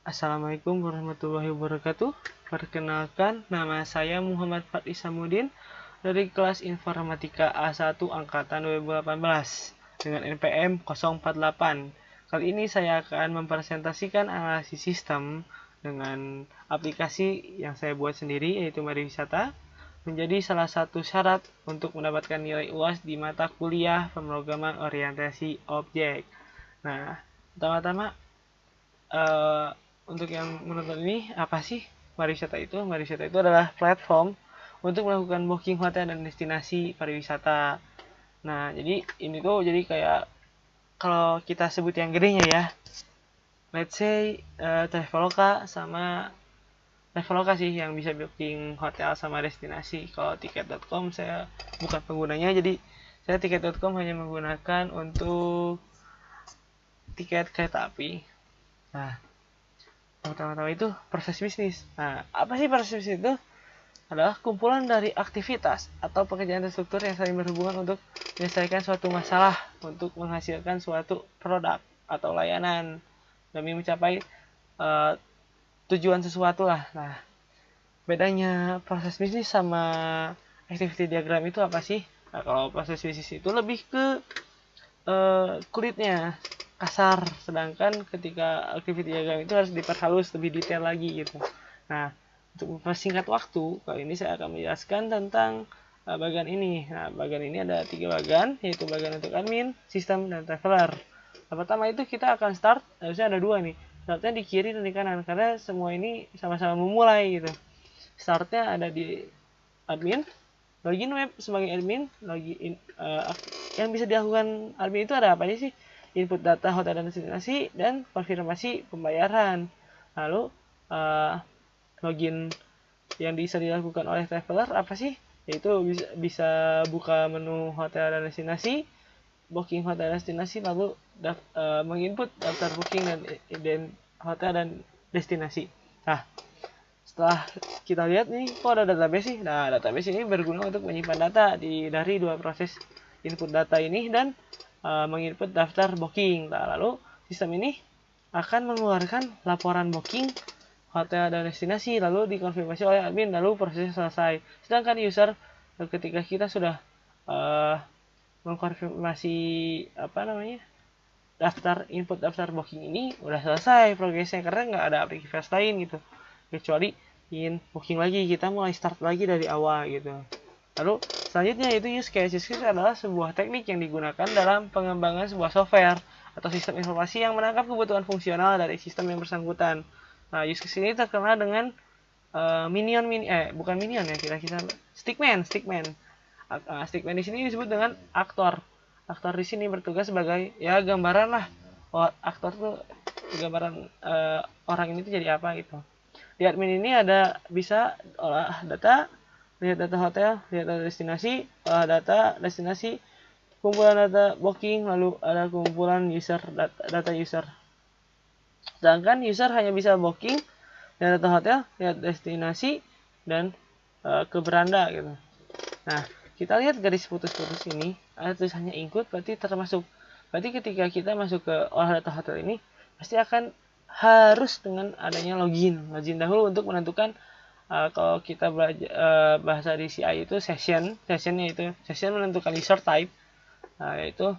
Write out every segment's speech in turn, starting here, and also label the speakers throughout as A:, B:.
A: Assalamualaikum warahmatullahi wabarakatuh. Perkenalkan, nama saya Muhammad Fatih Samudin dari kelas Informatika A1 Angkatan 2018 dengan NPM 048. Kali ini saya akan mempresentasikan analisis sistem dengan aplikasi yang saya buat sendiri, yaitu Mariwisata, menjadi salah satu syarat untuk mendapatkan nilai UAS di mata kuliah pemrograman orientasi objek. Nah, pertama-tama uh, untuk yang menonton ini apa sih pariwisata itu? Pariwisata itu adalah platform untuk melakukan booking hotel dan destinasi pariwisata. Nah, jadi ini tuh jadi kayak kalau kita sebut yang gedenya ya, let's say Traveloka sama Traveloka sih yang bisa booking hotel sama destinasi. Kalau tiket.com saya bukan penggunanya, jadi saya tiket.com hanya menggunakan untuk tiket kereta api. Nah, pertama-tama itu proses bisnis. Nah, apa sih proses bisnis itu? Adalah kumpulan dari aktivitas atau pekerjaan terstruktur yang saling berhubungan untuk menyelesaikan suatu masalah untuk menghasilkan suatu produk atau layanan demi mencapai uh, tujuan sesuatu lah. Nah, bedanya proses bisnis sama activity diagram itu apa sih? Nah, kalau proses bisnis itu lebih ke kulitnya kasar, sedangkan ketika activity diagram itu harus diperhalus lebih detail lagi gitu. Nah, untuk mempersingkat waktu, kali ini saya akan menjelaskan tentang bagian ini. Nah, bagian ini ada 3 bagian, yaitu bagian untuk admin, sistem, dan traveler. Nah, pertama itu kita akan start, harusnya ada 2 nih. Startnya di kiri dan di kanan, karena semua ini sama-sama memulai gitu. Startnya ada di admin, login web sebagai admin, login yang bisa dilakukan admin itu ada apa aja sih? Input data hotel dan destinasi dan konfirmasi pembayaran. Lalu login yang bisa dilakukan oleh traveler apa sih? Yaitu bisa buka menu hotel dan destinasi, booking hotel dan destinasi, lalu menginput daftar booking dan hotel dan destinasi. Nah, setelah kita lihat nih, kok ada database sih? Nah, database ini berguna untuk menyimpan data dari 2 proses input data ini dan menginput daftar booking. Nah, lalu sistem ini akan mengeluarkan laporan booking hotel dan destinasi, lalu dikonfirmasi oleh admin, lalu prosesnya selesai. Sedangkan user, ketika kita sudah uh, mengkonfirmasi daftar booking ini udah selesai progresnya, karena nggak ada aktivitas lain gitu, kecuali ingin booking lagi, kita mulai start lagi dari awal gitu. Lalu selanjutnya itu use case. Use case adalah sebuah teknik yang digunakan dalam pengembangan sebuah software atau sistem informasi yang menangkap kebutuhan fungsional dari sistem yang bersangkutan. Nah, use case ini terkenal dengan bukan minion ya, kira-kira stickman. Stickman di sini disebut dengan aktor. Aktor di sini bertugas sebagai ya gambaran lah. Oh, aktor tuh gambaran orang ini tuh jadi apa gitu. Di admin ini ada bisa olah data, lihat data hotel, lihat data destinasi, olah data destinasi, kumpulan data booking, lalu ada kumpulan data user. Sedangkan user hanya bisa booking, lihat data hotel, lihat destinasi, dan ke beranda gitu. Nah, kita lihat garis putus-putus ini, ada tulisannya include, berarti termasuk. Berarti ketika kita masuk ke olah data hotel ini, pasti akan harus dengan adanya login. Login dahulu untuk menentukan kalau kita belajar bahasa di CI itu sessionnya itu session menentukan user type. Nah, yaitu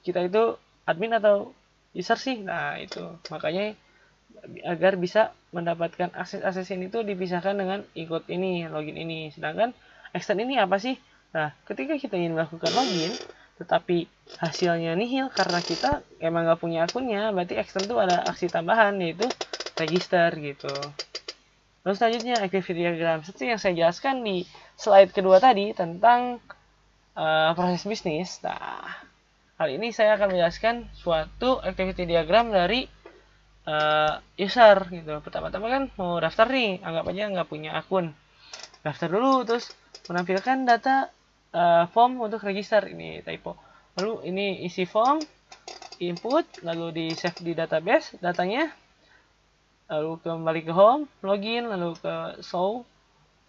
A: kita itu admin atau user sih. Nah, itu makanya agar bisa mendapatkan akses ini tuh dipisahkan dengan ikut ini, login ini. Sedangkan extend ini apa sih? Nah, ketika kita ingin melakukan login, tetapi hasilnya nihil karena kita emang nggak punya akunnya, berarti extend itu ada aksi tambahan, yaitu register gitu. Lalu selanjutnya activity diagram. Seperti yang saya jelaskan di slide kedua tadi tentang proses bisnis. Nah, kali ini saya akan menjelaskan suatu activity diagram dari user gitu. Pertama-tama kan mau daftar nih, anggap aja nggak punya akun. Daftar dulu, terus menampilkan data form untuk register. Ini typo. Lalu ini isi form, input, lalu di save di database datanya, lalu kembali ke home, login, lalu ke show,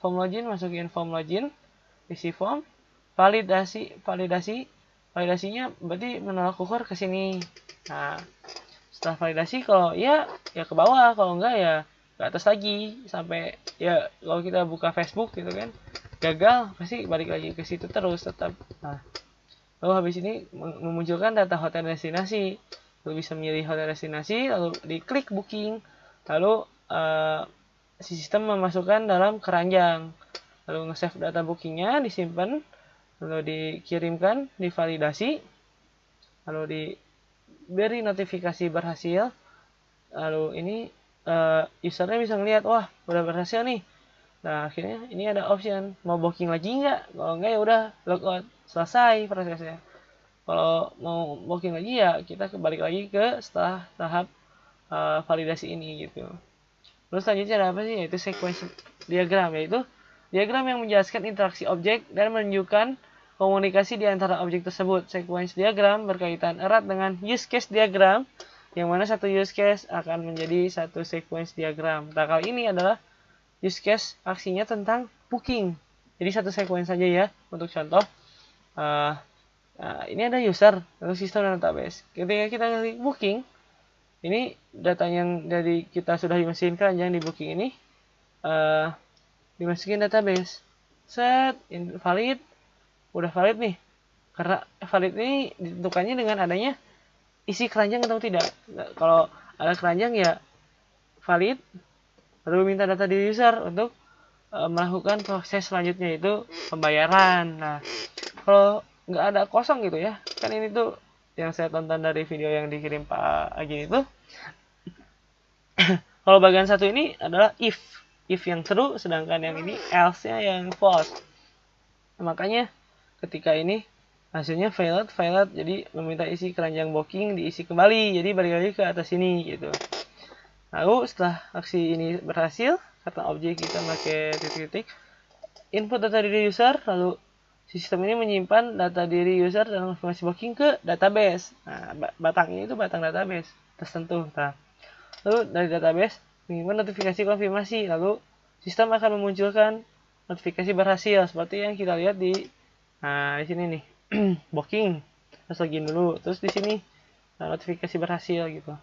A: form login, masukin form login, isi form, validasinya berarti menolak ukur ke sini. Nah, setelah validasi kalau ya ke bawah, kalau enggak ya ke atas lagi sampai ya kalau kita buka Facebook gitu kan gagal pasti balik lagi ke situ terus tetap. Nah, lalu habis ini memunculkan data hotel destinasi, lalu bisa memilih hotel destinasi, lalu diklik booking, lalu sistem memasukkan dalam keranjang, lalu nge-save data bookingnya, disimpan, lalu dikirimkan, divalidasi, lalu diberi notifikasi berhasil, lalu ini usernya bisa ngelihat wah udah berhasil nih. Nah akhirnya ini ada option mau booking lagi nggak, kalau nggak ya udah logout, selesai prosesnya. Kalau mau booking lagi ya kita kembali lagi ke setelah tahap validasi ini gitu. Terus selanjutnya ada apa sih, yaitu sequence diagram, yaitu diagram yang menjelaskan interaksi objek dan menunjukkan komunikasi di antara objek tersebut. Sequence diagram berkaitan erat dengan use case diagram, yang mana satu use case akan menjadi satu sequence diagram. Nah, kali ini adalah use case aksinya tentang booking. Jadi satu sequence saja ya, untuk contoh. Ini ada user, lalu sistem dan database. Ketika kita klik booking, ini data yang dari kita sudah dimasukin keranjang di booking ini, dimasukin database. Set, valid, udah valid nih. Karena valid ini ditentukannya dengan adanya isi keranjang atau tidak. Nah, kalau ada keranjang ya valid, lalu minta data di user untuk melakukan proses selanjutnya, yaitu pembayaran. Nah, kalau nggak ada kosong gitu ya, kan ini tuh yang saya tonton dari video yang dikirim Pak Agin itu. Kalau bagian satu ini adalah if yang true, sedangkan yang ini else-nya yang false. Makanya ketika ini hasilnya valid, jadi meminta isi keranjang booking diisi kembali, jadi balik lagi ke atas sini gitu. Lalu setelah aksi ini berhasil, kata objek kita pakai titik-titik, input data diri user, lalu sistem ini menyimpan data diri user dan informasi booking ke database. Nah, batangnya itu batang database tertentu. Nah, lalu dari database mengirimkan notifikasi konfirmasi, lalu sistem akan memunculkan notifikasi berhasil seperti yang kita lihat di sini nih. Booking, terus login dulu, terus di sini notifikasi berhasil gitu.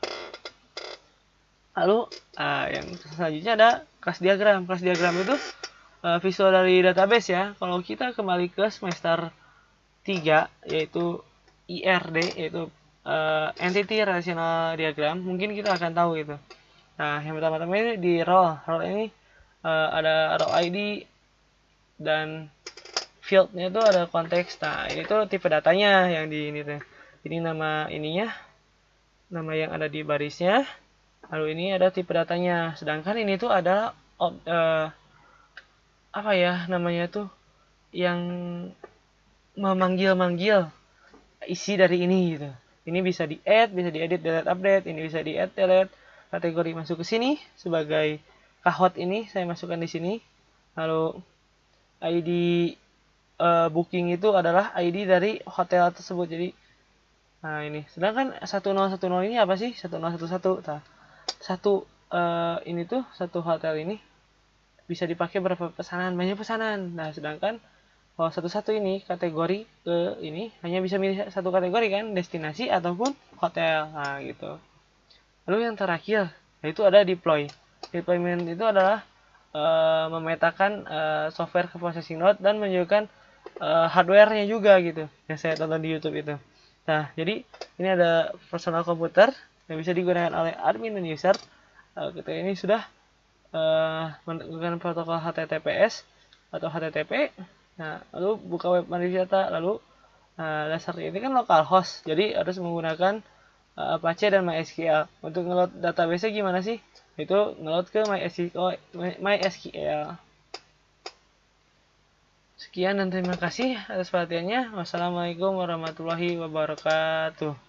A: Lalu yang selanjutnya ada kelas diagram. Kelas diagram itu visual dari database ya. Kalau kita kembali ke semester 3 yaitu IRD, yaitu Entity Relational Diagram, mungkin kita akan tahu gitu. Nah, yang pertama-tama ini di role ini ada role ID dan fieldnya itu ada konteks. Nah, ini tuh tipe datanya yang di ini tuh. Ini nama ininya, nama yang ada di barisnya. Lalu ini ada tipe datanya. Sedangkan ini tuh adalah apa ya namanya tuh, yang memanggil-manggil isi dari ini gitu. Ini bisa di-add, bisa di-edit, delete, update. Ini bisa di-add, delete. Kategori masuk ke sini sebagai kahot ini saya masukkan di sini. Lalu ID booking itu adalah ID dari hotel tersebut. Jadi nah ini. Sedangkan 1010 ini apa sih? 1011. Nah, ini tuh satu hotel ini bisa dipakai berapa pesanan, banyak pesanan. Nah, sedangkan kalau satu ini kategori ke ini hanya bisa milih satu kategori kan, destinasi ataupun hotel. Nah, gitu. Lalu yang terakhir yaitu ada deploy. Deployment itu adalah memetakan software ke processing node dan menunjukkan hardware-nya juga gitu. Yang saya tonton di YouTube itu. Nah, jadi ini ada personal komputer yang bisa digunakan oleh admin dan user. Kita ini sudah menggunakan protokol HTTPS atau HTTP. Nah, lalu buka web data, lalu dasarnya ini kan localhost, jadi harus menggunakan Apache dan MySQL. Untuk ngeload database-nya gimana sih? Itu ngeload ke MySQL. Sekian dan terima kasih atas perhatiannya. Wassalamualaikum warahmatullahi wabarakatuh.